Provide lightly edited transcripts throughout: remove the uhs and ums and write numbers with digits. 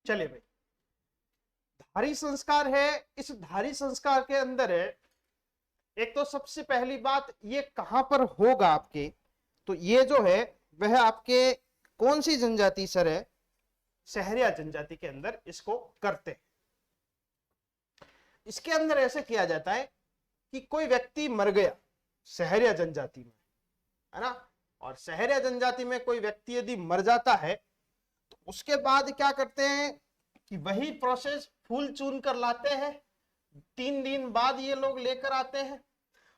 चलिए भाई, धारी संस्कार है। इस धारी संस्कार के अंदर है, एक तो सबसे पहली बात, ये कहां पर होगा आपके, तो ये जो है वह आपके कौन सी जनजाति सर है, सहरिया जनजाति के अंदर इसको करते हैं। इसके अंदर ऐसे किया जाता है कि कोई व्यक्ति मर गया सहरिया जनजाति में, है ना, और सहरिया जनजाति में कोई व्यक्ति यदि मर जाता है तो उसके बाद क्या करते हैं कि वही प्रोसेस फूल चुन कर लाते हैं। 3 दिन बाद ये लोग लेकर आते हैं,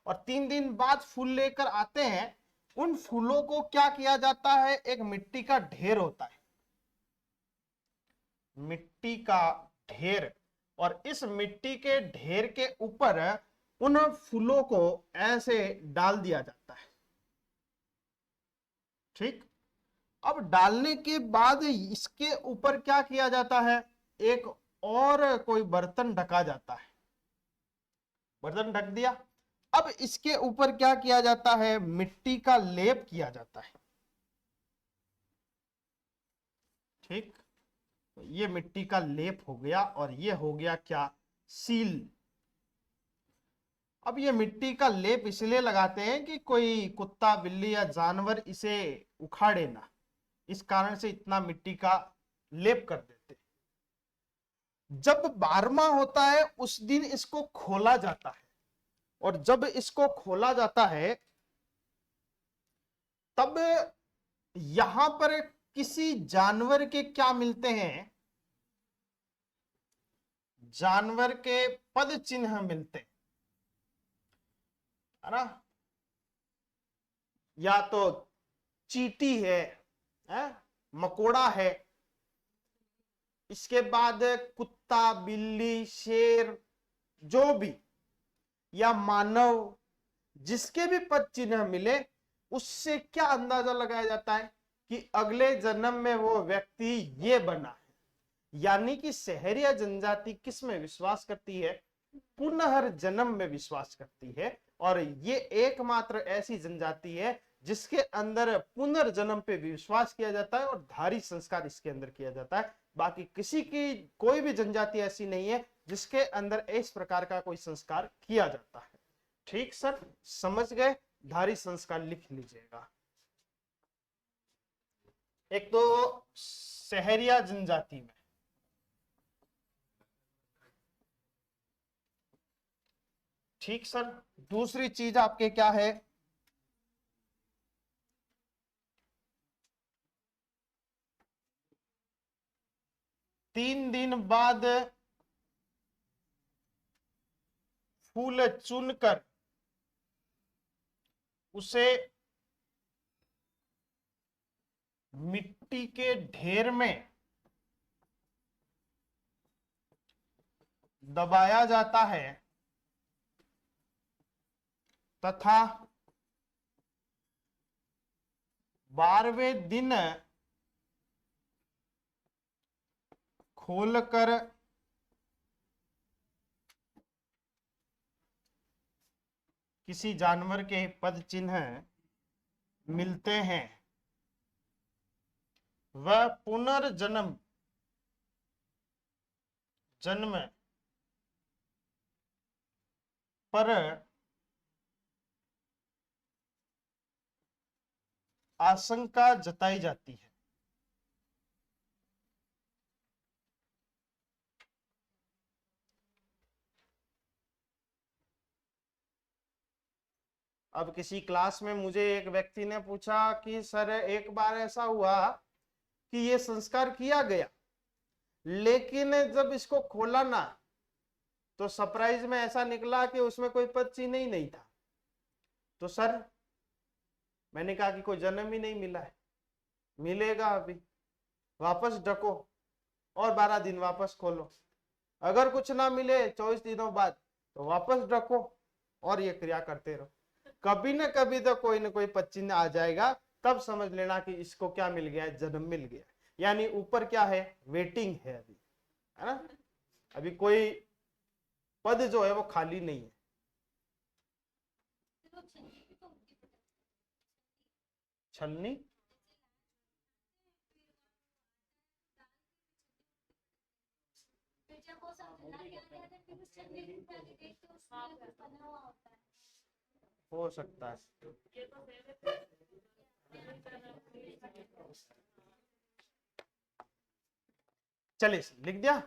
और 3 दिन बाद फूल लेकर आते हैं। उन फूलों को क्या किया जाता है, एक मिट्टी का ढेर होता है, मिट्टी का ढेर, और इस मिट्टी के ढेर के ऊपर उन फूलों को ऐसे डाल दिया जाता है। ठीक, अब डालने के बाद इसके ऊपर क्या किया जाता है, एक और कोई बर्तन ढका जाता है, बर्तन ढक दिया। अब इसके ऊपर क्या किया जाता है, मिट्टी का लेप किया जाता है। ठीक, तो ये मिट्टी का लेप हो गया, और ये हो गया क्या, सील। अब ये मिट्टी का लेप इसलिए लगाते हैं कि कोई कुत्ता बिल्ली या जानवर इसे उखाड़े ना, इस कारण से इतना मिट्टी का लेप कर देते। जब 12वां होता है उस दिन इसको खोला जाता है, और जब इसको खोला जाता है तब यहां पर किसी जानवर के क्या मिलते हैं, जानवर के पद चिन्ह मिलते हैं, है ना, या तो चींटी है, मकोड़ा है, इसके बाद कुत्ता बिल्ली शेर जो भी, या मानव, जिसके भी पद चिन्ह मिले, उससे क्या अंदाजा लगाया जाता है कि अगले जन्म में वो व्यक्ति ये बना है। यानी कि सहरिया जनजाति किस में विश्वास करती है, पुनर्जन्म में विश्वास करती है, और ये एकमात्र ऐसी जनजाति है जिसके अंदर पुनर्जन्म पे विश्वास किया जाता है, और धारी संस्कार इसके अंदर किया जाता है। बाकी किसी की कोई भी जनजाति ऐसी नहीं है जिसके अंदर इस प्रकार का कोई संस्कार किया जाता है। ठीक सर, समझ गए, धारी संस्कार लिख लीजिएगा। एक तो सहरिया जनजाति में, ठीक सर। दूसरी चीज आपके क्या है, तीन दिन बाद फूल चुनकर उसे मिट्टी के ढेर में दबाया जाता है, तथा 12वें दिन खोलकर किसी जानवर के पद चिन्ह मिलते हैं, वह पुनर्जन्म जन्म पर आशंका जताई जाती है। अब किसी क्लास में मुझे एक व्यक्ति ने पूछा कि सर एक बार ऐसा हुआ कि ये संस्कार किया गया, लेकिन जब इसको खोला ना तो सरप्राइज में ऐसा निकला कि उसमें कोई पद चिन्ह ही नहीं था। तो सर मैंने कहा कि कोई जन्म ही नहीं मिला है, मिलेगा अभी, वापस ढको और 12 दिन वापस खोलो, अगर कुछ ना मिले 24 दिनों बाद तो वापस ढको, और ये क्रिया करते रहो। कभी ना कभी तो कोई ना कोई पद चिन्ह आ जाएगा, तब समझ लेना कि इसको क्या मिल गया है, जन्म मिल गया। यानी ऊपर क्या है, वेटिंग है अभी, है ना, अभी कोई पद जो है वो खाली नहीं है। छलनी, जब वो सब चला के आते हैं फिर उस चंद्र के ऊपर आके देखते हैं उसमें कुछ बना हुआ होता है। हो सकता है। चलिए लिख दिया।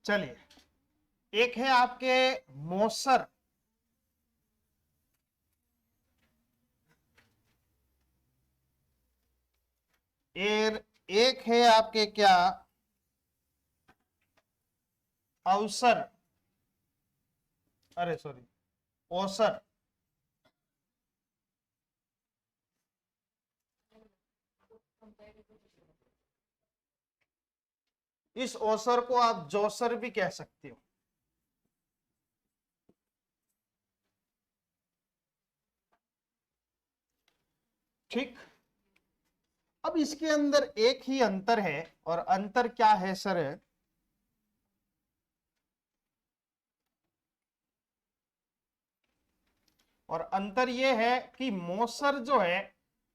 चलिए एक है आपके मौसर, एक है आपके क्या अवसर, अरे सॉरी औसर। इस औसर को आप जोसर भी कह सकते हो। ठीक, अब इसके अंदर एक ही अंतर है, और अंतर क्या है सर? और अंतर यह है कि मौसर जो है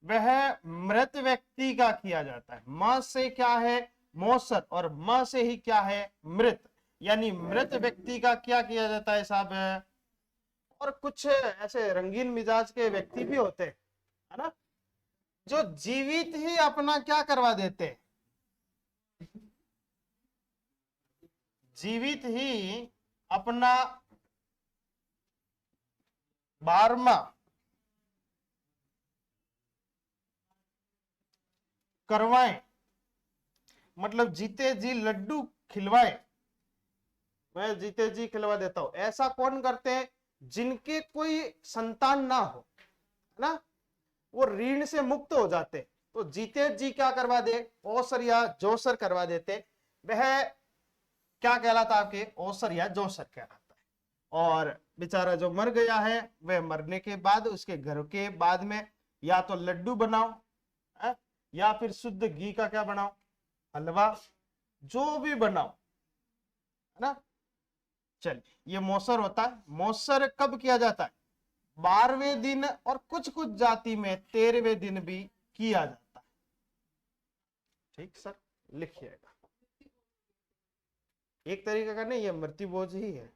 वह मृत व्यक्ति का किया जाता है। म से क्या है मौसर, और म से ही क्या है मृत, यानी मृत व्यक्ति का क्या किया जाता है साहब? और कुछ ऐसे रंगीन मिजाज के व्यक्ति भी होते हैं, है ना, जो जीवित ही अपना क्या करवा देते हैं, जीवित ही अपना 12वां करवाएं, मतलब जीते जी लड्डू खिलवाए। मैं जीते जी खिलवा देता हूं। ऐसा कौन करते हैं? जिनके कोई संतान ना हो, है ना, वो ऋण से मुक्त हो जाते, तो जीते जी क्या करवा दे, ओसर या जोसर करवा देते। वह क्या कहलाता है आपके? ओसर या जोसर कहलाता है। और बेचारा जो मर गया है वह मरने के बाद उसके घर के बाद में या तो लड्डू बनाओ, है? या फिर शुद्ध घी का क्या बनाओ, हलवा, जो भी बनाओ, है ना। चलिए ये मौसर होता है। मौसर कब किया जाता है? 12वें दिन, और कुछ कुछ जाति में 13वें दिन भी किया जाता है। ठीक सर, लिखिएगा। एक तरीके का नहीं, ये मृत्यु भोज ही है।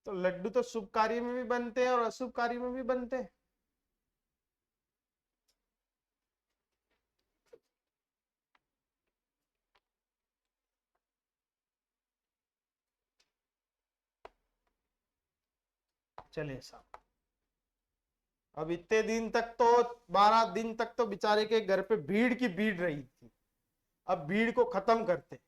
तो लड्डू तो शुभ कार्य में भी बनते हैं और अशुभ कार्य में भी बनते हैं। चलिए साहब, अब इतने दिन तक तो 12 दिन तक तो बेचारे के घर पे भीड़ की भीड़ रही थी। अब भीड़ को खत्म करते।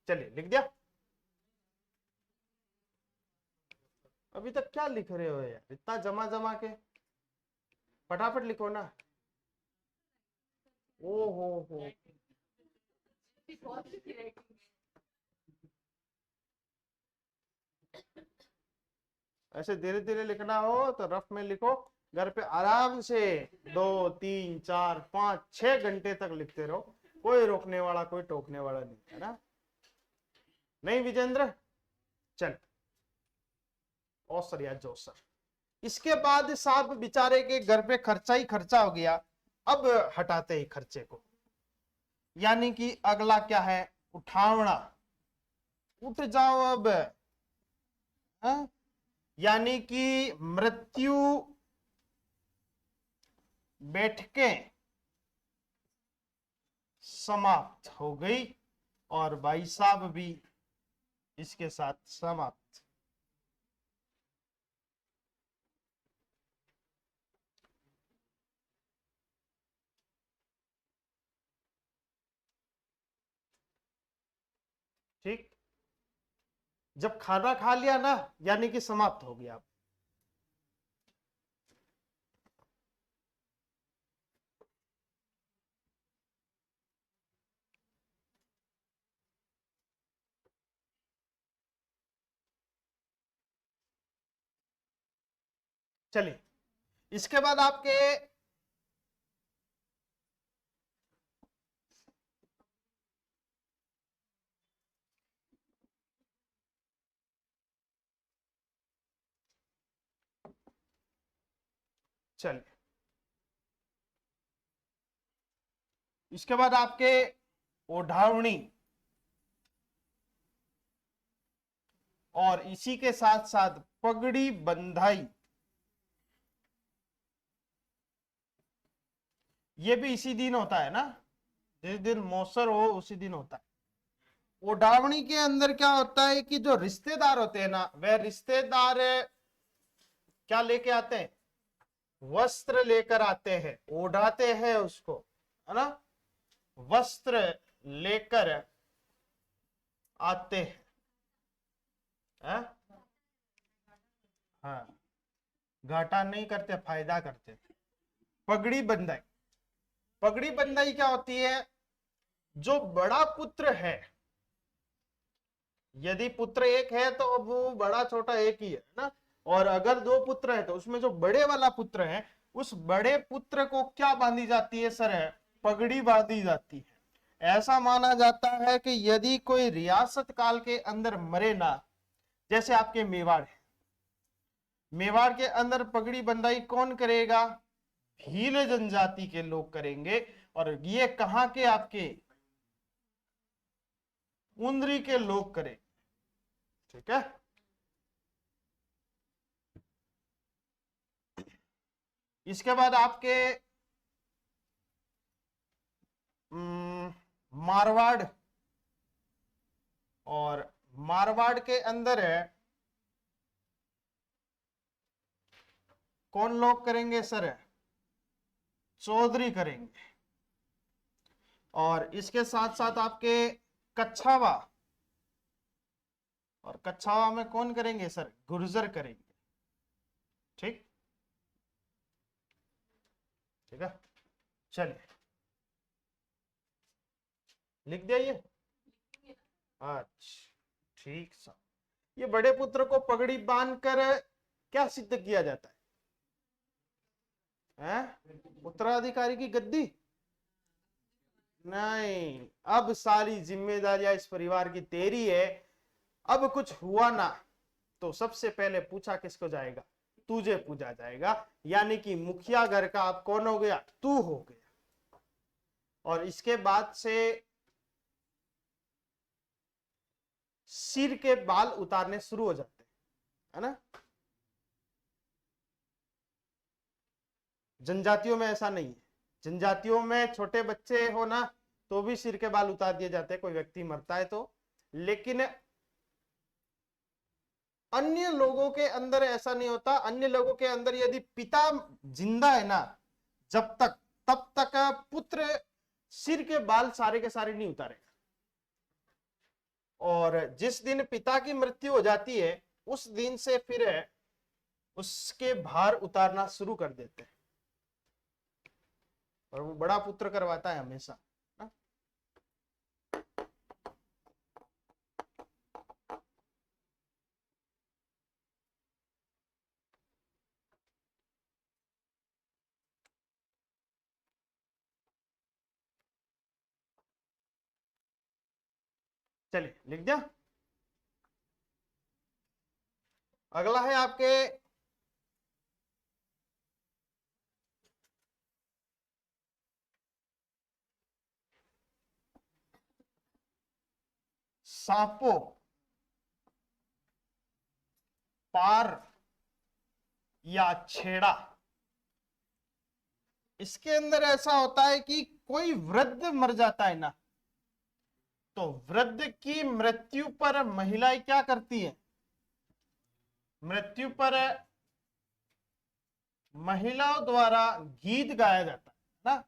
चलिए लिख दिया। अभी तक क्या लिख रहे हो यार, इतना जमा जमा के, फटाफट लिखो ना। ओ हो, ऐसे धीरे धीरे लिखना हो तो रफ में लिखो, घर पे आराम से 2 3 4 5 6 घंटे तक लिखते रहो, कोई रोकने वाला कोई टोकने वाला नहीं, है ना। नहीं विजेंद्र, चल औसर या जोसर। इसके बाद साहब बेचारे के घर पे खर्चा ही खर्चा हो गया। अब हटाते ही खर्चे को, यानी कि अगला क्या है? उठावना। उठ जाओ अब, हाँ? यानी कि मृत्यु बैठकें समाप्त हो गई, और भाई साहब भी इसके साथ समाप्त। ठीक, जब खाना खा लिया ना, यानी कि समाप्त हो गया। चलिए इसके बाद आपके चलिए, इसके बाद आपके ओढ़ावनी, और इसी के साथ साथ पगड़ी बंधाई, ये भी इसी दिन होता है ना, जिस दिन मौसर हो उसी दिन होता है। ओढ़ावनी के अंदर क्या होता है कि जो रिश्तेदार होते हैं ना, वह रिश्तेदार क्या लेके आते हैं, वस्त्र लेकर आते हैं, ओढ़ाते हैं उसको, है ना, वस्त्र लेकर आते हैं। हाँ, घाटा नहीं करते, फायदा करते। पगड़ी बंधाई, पगड़ी बंधाई क्या होती है, जो बड़ा पुत्र है, यदि पुत्र एक है तो अब वो बड़ा छोटा एक ही है ना, और अगर दो पुत्र है तो उसमें जो बड़े वाला पुत्र है, उस बड़े पुत्र को क्या बांधी जाती है सर, पगड़ी बांधी जाती है। ऐसा माना जाता है कि यदि कोई रियासत काल के अंदर मरे ना, जैसे आपके मेवाड़ है, मेवाड़ के अंदर पगड़ी बंधाई कौन करेगा, भील जनजाति के लोग करेंगे, और ये कहां के, आपके उंदरी के लोग करें, ठीक है। इसके बाद आपके मारवाड़, और मारवाड़ के अंदर है कौन लोग करेंगे सर, चौधरी करेंगे। और इसके साथ साथ आपके कच्छावा, और कच्छावा में कौन करेंगे सर, गुर्जर करेंगे, ठीक, ठीक है। चलिए, लिख दिया ये, अच्छा, ठीक सा। ये बड़े पुत्र को पगड़ी बांधकर क्या सिद्ध किया जाता है, उत्तराधिकारी की गद्दी नहीं, अब सारी जिम्मेदारियां इस परिवार की तेरी है। अब कुछ हुआ ना तो सबसे पहले पूछा किसको जाएगा, तुझे पूछा जाएगा, यानी कि मुखिया घर का आप कौन हो गया, तू हो गया। और इसके बाद से सिर के बाल उतारने शुरू हो जाते हैं, है ना। जनजातियों में ऐसा नहीं है, जनजातियों में छोटे बच्चे हो ना तो भी सिर के बाल उतार दिए जाते हैं, कोई व्यक्ति मरता है तो। लेकिन अन्य लोगों के अंदर ऐसा नहीं होता। अन्य लोगों के अंदर यदि पिता जिंदा है ना, जब तक तब तक पुत्र सिर के बाल सारे के सारे नहीं उतारेगा, और जिस दिन पिता की मृत्यु हो जाती है उस दिन से फिर उसके भार उतारना शुरू कर देते हैं, और वो बड़ा पुत्र करवाता है हमेशा। चलिए, लिख दिया। अगला है आपके सांपो पार या छेड़ा। इसके अंदर ऐसा होता है कि कोई वृद्ध मर जाता है ना, तो वृद्ध की मृत्यु पर महिलाएं क्या करती है, मृत्यु पर महिलाओं द्वारा गीत गाया जाता है ना।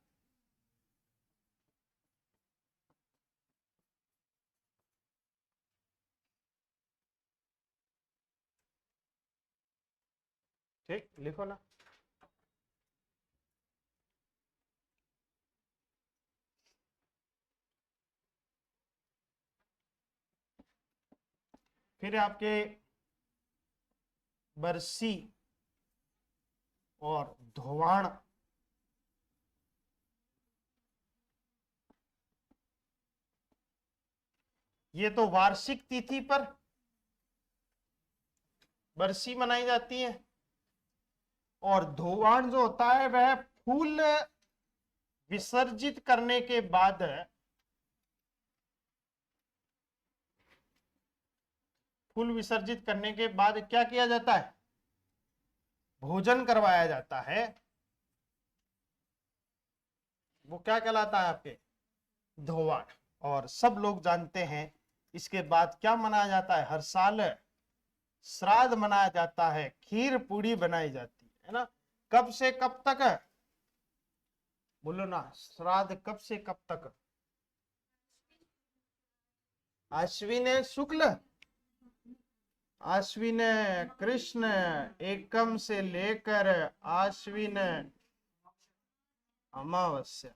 ठीक, लिखो ना। फिर आपके बरसी और धोवाण, ये तो वार्षिक तिथि पर बरसी मनाई जाती है, और धोवाण जो होता है वह फूल विसर्जित करने के बाद क्या किया जाता है? भोजन करवाया जाता है। वो क्या कहलाता है आपके? धोवाण। और सब लोग जानते हैं इसके बाद क्या मनाया जाता है? हर साल श्राद्ध मनाया जाता है, खीर पूड़ी बनाई जाती है ना। कब से कब तक है? बोलो ना, श्राद्ध कब से कब तक? अश्विन शुक्ल, अश्विन कृष्ण एकम से लेकर अश्विन अमावस्या।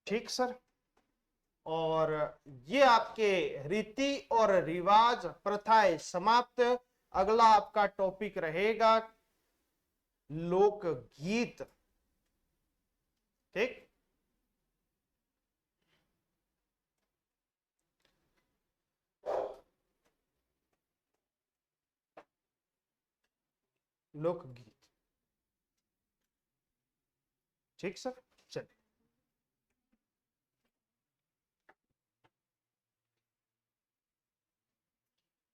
ठीक सर। और ये आपके रीति और रिवाज प्रथाएं समाप्त। अगला आपका टॉपिक रहेगा लोकगीत। ठीक। लोकगीत। ठीक सर, चलिए।